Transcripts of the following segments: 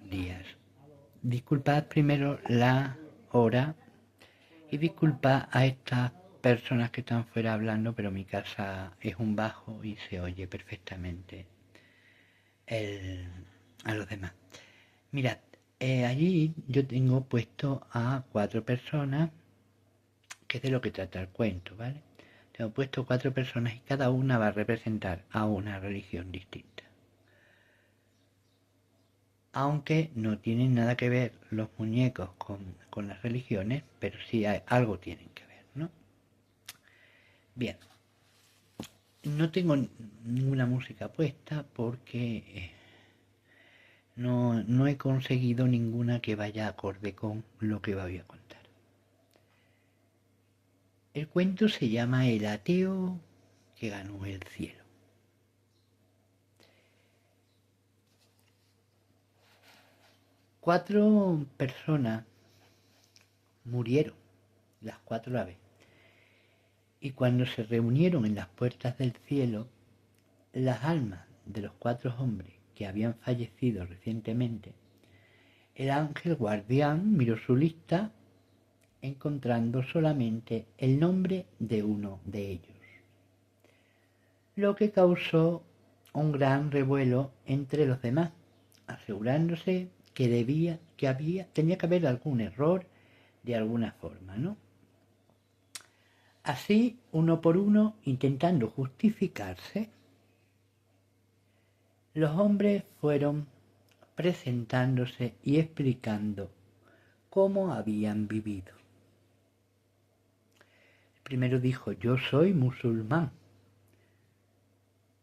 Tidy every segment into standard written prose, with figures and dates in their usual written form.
días. Disculpad primero la hora y disculpad a estas personas que están fuera hablando, pero mi casa es un bajo y se oye perfectamente a los demás. Mirad, allí yo tengo puesto a 4 personas, que es de lo que trata el cuento, ¿vale? Tengo puesto 4 personas y cada una va a representar a una religión distinta. Aunque no tienen nada que ver los muñecos con las religiones, pero sí algo tienen que ver, ¿no? Bien, no tengo ninguna música puesta porque no he conseguido ninguna que vaya acorde con lo que voy a contar. El cuento se llama El ateo que ganó el cielo. Cuatro personas murieron, las 4 aves, y cuando se reunieron en las puertas del cielo, las almas de los 4 hombres que habían fallecido recientemente, el ángel guardián miró su lista encontrando solamente el nombre de uno de ellos, lo que causó un gran revuelo entre los demás, asegurándose que tenía que haber algún error de alguna forma, ¿no? Así, uno por uno, intentando justificarse, los hombres fueron presentándose y explicando cómo habían vivido. El primero dijo: yo soy musulmán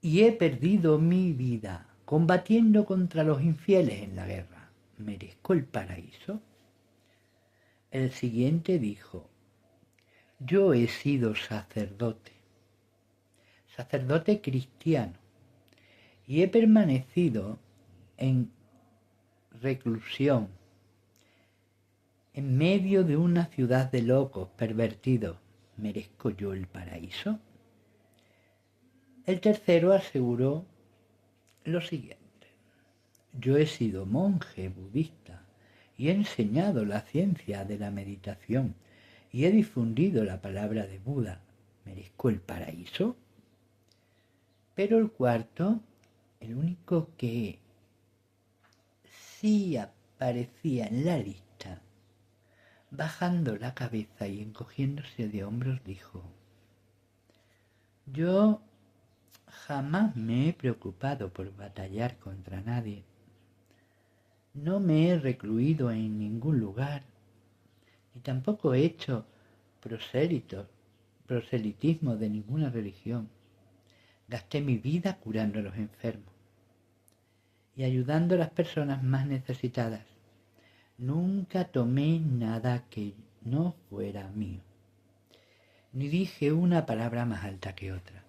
y he perdido mi vida combatiendo contra los infieles en la guerra. ¿Merezco el paraíso? El siguiente dijo: yo he sido sacerdote cristiano, y he permanecido en reclusión en medio de una ciudad de locos pervertidos. ¿Merezco yo el paraíso? El tercero aseguró lo siguiente: yo he sido monje budista y he enseñado la ciencia de la meditación y he difundido la palabra de Buda. ¿Merezco el paraíso? Pero el cuarto, el único que sí aparecía en la lista, bajando la cabeza y encogiéndose de hombros, dijo: yo jamás me he preocupado por batallar contra nadie. No me he recluido en ningún lugar, ni tampoco he hecho proselitismo de ninguna religión. Gasté mi vida curando a los enfermos y ayudando a las personas más necesitadas. Nunca tomé nada que no fuera mío, ni dije una palabra más alta que otra.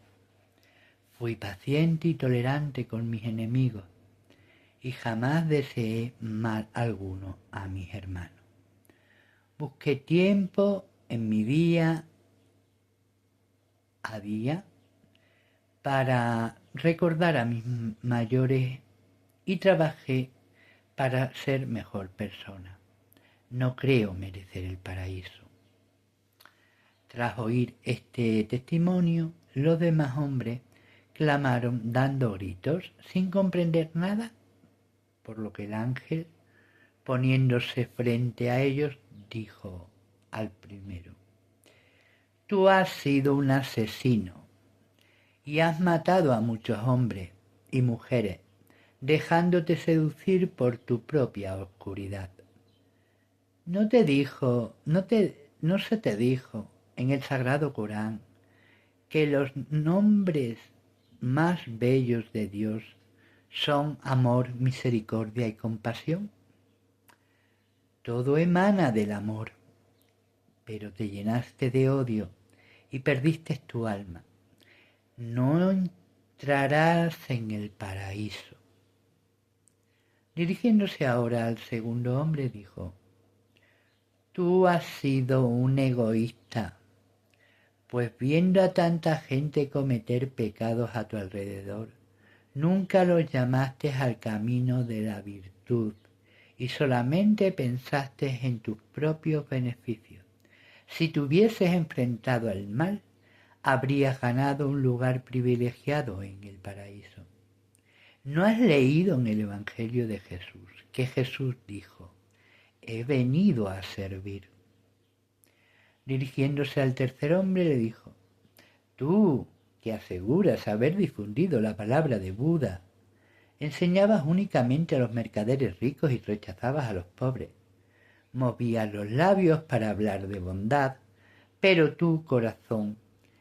Fui paciente y tolerante con mis enemigos y jamás deseé mal alguno a mis hermanos. Busqué tiempo en mi día a día para recordar a mis mayores y trabajé para ser mejor persona. No creo merecer el paraíso. Tras oír este testimonio, los demás hombres clamaron dando gritos sin comprender nada, por lo que el ángel, poniéndose frente a ellos, dijo al primero: tú has sido un asesino y has matado a muchos hombres y mujeres, dejándote seducir por tu propia oscuridad. No se te dijo en el sagrado Corán que los nombres más bellos de Dios son amor, misericordia y compasión. Todo emana del amor, pero te llenaste de odio y perdiste tu alma. No entrarás en el paraíso. Dirigiéndose ahora al segundo hombre, dijo: tú has sido un egoísta, pues viendo a tanta gente cometer pecados a tu alrededor, nunca los llamaste al camino de la virtud y solamente pensaste en tus propios beneficios. Si te hubieses enfrentado al mal, habrías ganado un lugar privilegiado en el paraíso. ¿No has leído en el Evangelio de Jesús que Jesús dijo: he venido a servir? Dirigiéndose al tercer hombre le dijo: tú, que aseguras haber difundido la palabra de Buda, enseñabas únicamente a los mercaderes ricos y rechazabas a los pobres. Movías los labios para hablar de bondad, pero tu corazón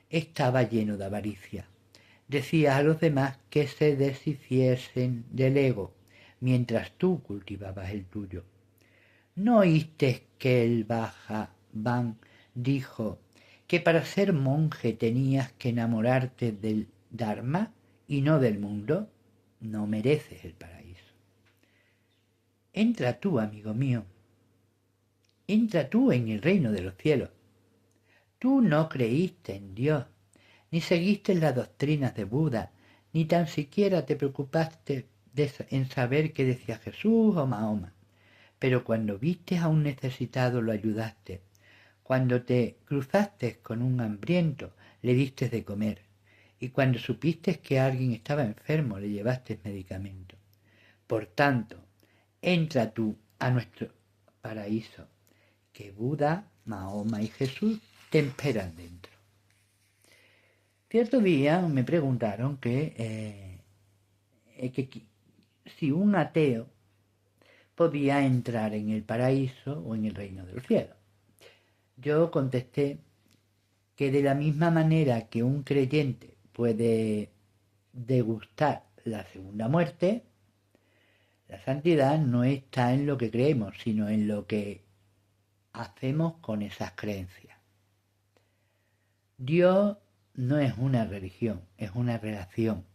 estaba lleno de avaricia. Decías a los demás que se deshiciesen del ego, mientras tú cultivabas el tuyo. ¿No oíste que el Bhagavan dijo que para ser monje tenías que enamorarte del Dharma y no del mundo? No mereces el paraíso. Entra tú, amigo mío, entra tú en el reino de los cielos. Tú no creíste en Dios, ni seguiste las doctrinas de Buda, ni tan siquiera te preocupaste en saber qué decía Jesús o Mahoma. Pero cuando viste a un necesitado lo ayudaste. Cuando te cruzaste con un hambriento le diste de comer. Y cuando supiste que alguien estaba enfermo le llevaste medicamento. Por tanto, entra tú a nuestro paraíso, que Buda, Mahoma y Jesús te esperan dentro. Cierto día me preguntaron que si un ateo podía entrar en el paraíso o en el reino del cielo. Yo contesté que de la misma manera que un creyente puede degustar la segunda muerte, la santidad no está en lo que creemos, sino en lo que hacemos con esas creencias. Dios no es una religión, es una relación.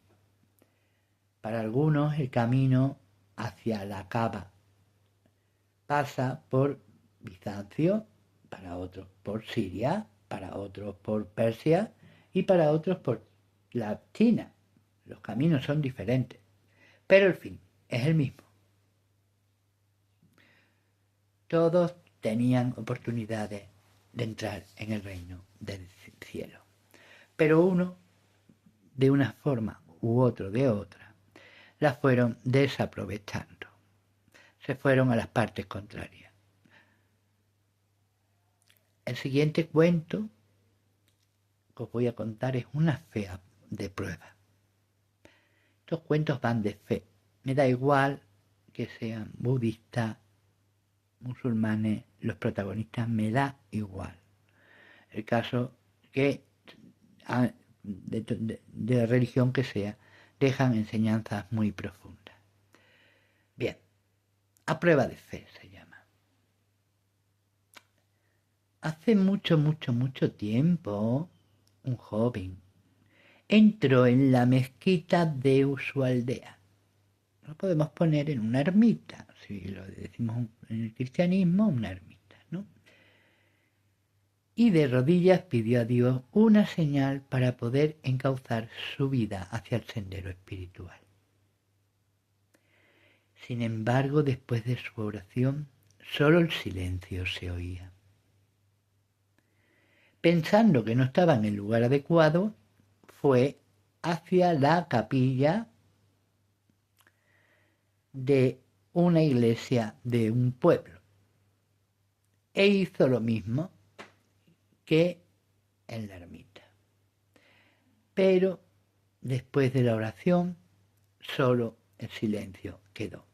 Para algunos el camino hacia la Kaaba pasa por Bizancio, para otros por Siria, para otros por Persia y para otros por la China. Los caminos son diferentes, pero el fin es el mismo. Todos tenían oportunidades de entrar en el reino del cielo, pero uno de una forma u otro de otra la fueron desaprovechando, se fueron a las partes contrarias. El siguiente cuento que os voy a contar es una fe de prueba. Estos cuentos van de fe. Me da igual que sean budistas, musulmanes, los protagonistas me da igual. El caso que de religión que sea, dejan enseñanzas muy profundas. Bien, a prueba de fe se llama. Hace mucho tiempo, un joven entró en la mezquita de su aldea. Lo podemos poner en una ermita, si lo decimos en el cristianismo, una ermita, ¿no? Y de rodillas pidió a Dios una señal para poder encauzar su vida hacia el sendero espiritual. Sin embargo, después de su oración, solo el silencio se oía. Pensando que no estaba en el lugar adecuado, fue hacia la capilla de una iglesia de un pueblo e hizo lo mismo que en la ermita. Pero después de la oración, solo el silencio quedó.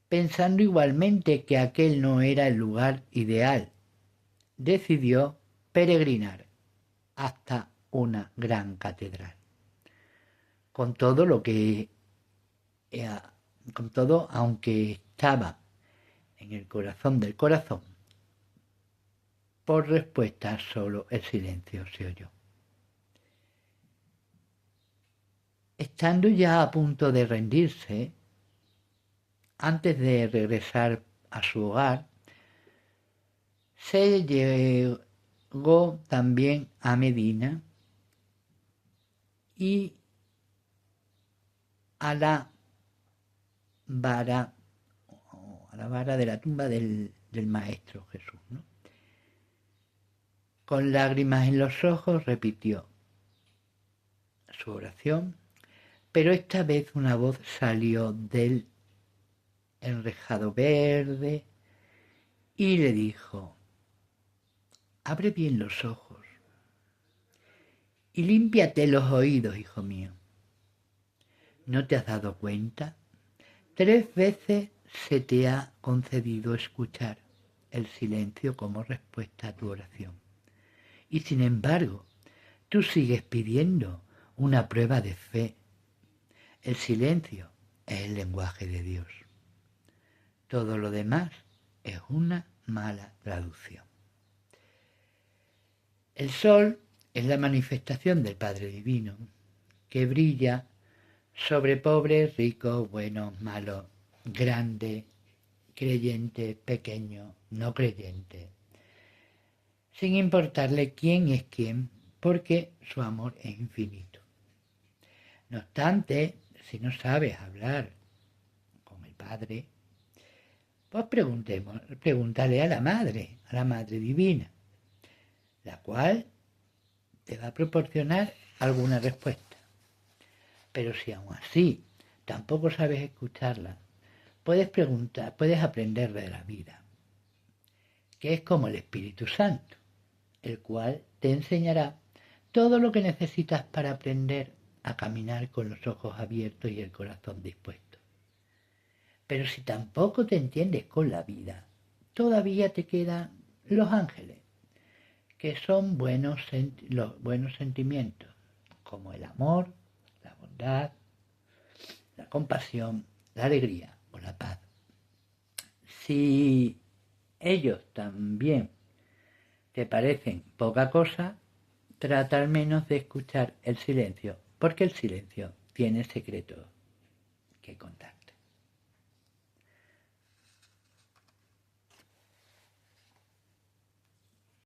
Pensando igualmente que aquel no era el lugar ideal, decidió peregrinar hasta una gran catedral. Con todo, aunque estaba en el corazón del corazón, por respuesta solo el silencio se oyó. Estando ya a punto de rendirse, antes de regresar a su hogar, se llegó también a Medina y a la vara a la vara de la tumba del Maestro Jesús, ¿no? Con lágrimas en los ojos repitió su oración, pero esta vez una voz salió del enrejado verde y le dijo: abre bien los ojos y límpiate los oídos, hijo mío. ¿No te has dado cuenta? 3 veces se te ha concedido escuchar el silencio como respuesta a tu oración. Y sin embargo, tú sigues pidiendo una prueba de fe. El silencio es el lenguaje de Dios. Todo lo demás es una mala traducción. El sol es la manifestación del Padre Divino, que brilla sobre pobres, ricos, buenos, malos, grande, creyente, pequeño, no creyente, sin importarle quién es quién, porque su amor es infinito. No obstante, si no sabes hablar con el Padre, pues pregúntale a la Madre Divina, la cual te va a proporcionar alguna respuesta. Pero si aún así tampoco sabes escucharla, puedes preguntar, puedes aprender de la vida, que es como el Espíritu Santo, el cual te enseñará todo lo que necesitas para aprender a caminar con los ojos abiertos y el corazón dispuesto. Pero si tampoco te entiendes con la vida, todavía te quedan los ángeles, que son los buenos sentimientos, como el amor, la bondad, la compasión, la alegría o la paz. Si ellos también te parecen poca cosa, trata al menos de escuchar el silencio, porque el silencio tiene secretos que contar.